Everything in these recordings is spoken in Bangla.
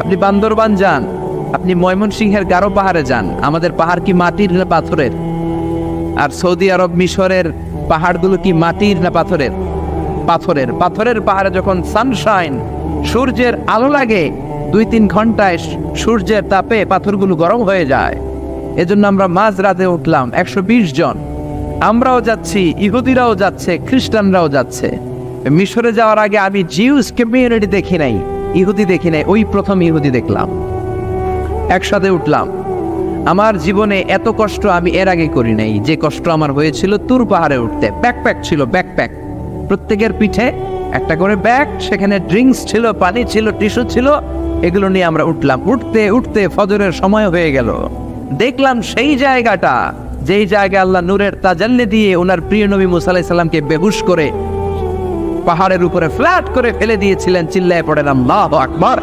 আপনি বান্দরবান যান, আপনি ময়মনসিংহের গারো পাহাড়ে যান, আমাদের পাহাড় কি মাটির না পাথরের? আর সৌদি আরব মিশরের পাহাড়গুলো কি মাটির না পাথরের? পাথরের। পাথরের পাহাড়ে যখন সানশাইন, সূর্যের আলো লাগে, 2-3 ঘন্টায় সূর্যের তাপে পাথরগুলো গরম হয়ে যায়। এজন্য আমরা মাঝ রাতে উঠলাম, 120 জন। আমরাও যাচ্ছি, ইহুদিরাও যাচ্ছে, খ্রিস্টানরাও যাচ্ছে। মিশরে যাওয়ার আগে আমি জিউস কমিউনিটি দেখি নাই, ইহুদি দেখি নাই, ওই প্রথম ইহুদি দেখলাম। একসাথে উঠলাম। আমার জীবনে এত কষ্ট আমি এর আগে করি নাই, যে কষ্ট আমার হয়েছিল তুর পাহাড়ে উঠতে। ব্যাকপ্যাক ছিল, ব্যাকপ্যাক, প্রত্যেকের পিঠে একটা করে ব্যাগ, সেখানে ড্রিঙ্কস ছিল, পানি ছিল, টিস্যু ছিল, এগুলো নিয়ে আমরা উঠলাম। উঠতে উঠতে ফজরের সময় হয়ে গেল। দেখলাম সেই জায়গাটা, যেই জায়গায় আল্লাহ নূরের তাজাল্লি দিয়ে ওনার প্রিয় নবী মুসা আলাইহিস সালামকে বেহুশ করে পাহাড়ের উপরে ফ্ল্যাট করে ফেলে দিয়েছিলেন। চিল্লায় পড়েন আল্লাহু আকবার।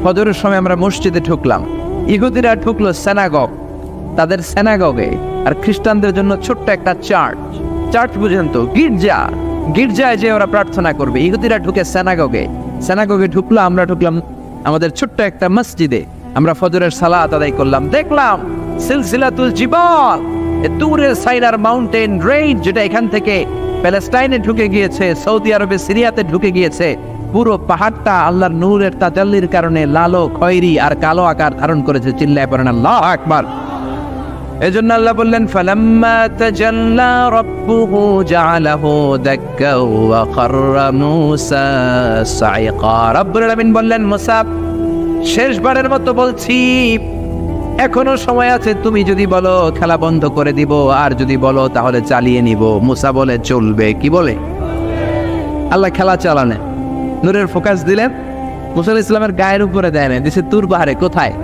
ফজরের সময় আমরা মসজিদে ঢুকলাম। ইহুদিরা ঢুকলো সিনাগগ, তাদের সিনাগগে। আর খ্রিস্টানদের জন্য ছোট্ট একটা চার্চ, চার্চ বুঝেন তো, গির্জা, গির্জায় যে ওরা প্রার্থনা করবে। ইহুদিরা ঢুকে সিনাগগে, সিনাগগে ঢুকলো, আমরা ঢুকলাম আমাদের ছোট্ট একটা মসজিদে। আমরা ফজরের সালাত আদায় করলাম। দেখলাম সিলসিলাতুল জিবাল, তুরের সাইনার মাউন্টেন রেঞ্জ, যেটা এখান থেকে প্যালেস্টাইনে ঢুকে গিয়েছে, সৌদি আরবে, সিরিয়াতে ঢুকে গিয়েছে। পুরো পাহাড়টা আল্লাহর নূরের তাজাল্লির কারণে লালো, খয়েরি আর কালো আকার ধারণ করেছে। চিল্লায় পড়েন আল্লাহু আকবার। এজন্য আল্লাহ বললেন, ফালাম্মা তাজাল্লা রাব্বুহু জাআলাহু দাক্কা ওয়া খাররা মূসা সাইকা। রব্বুল আলামিন বললেন, মুসা, শেষবারের মতো বলছি, এখনো সময় আছে। তুমি যদি বলো খেলা বন্ধ করে দিব, আর যদি বলো তাহলে চালিয়ে নিব। মুসা বলে চলবে। কি বলে? আল্লাহ খেলা চালানে। নূরের ফোকাস দিলেন, মুসা আলাইহিস সালামের গায়ের উপরে দেয় না, দিছে তুর পাহাড়ে। কোথায়?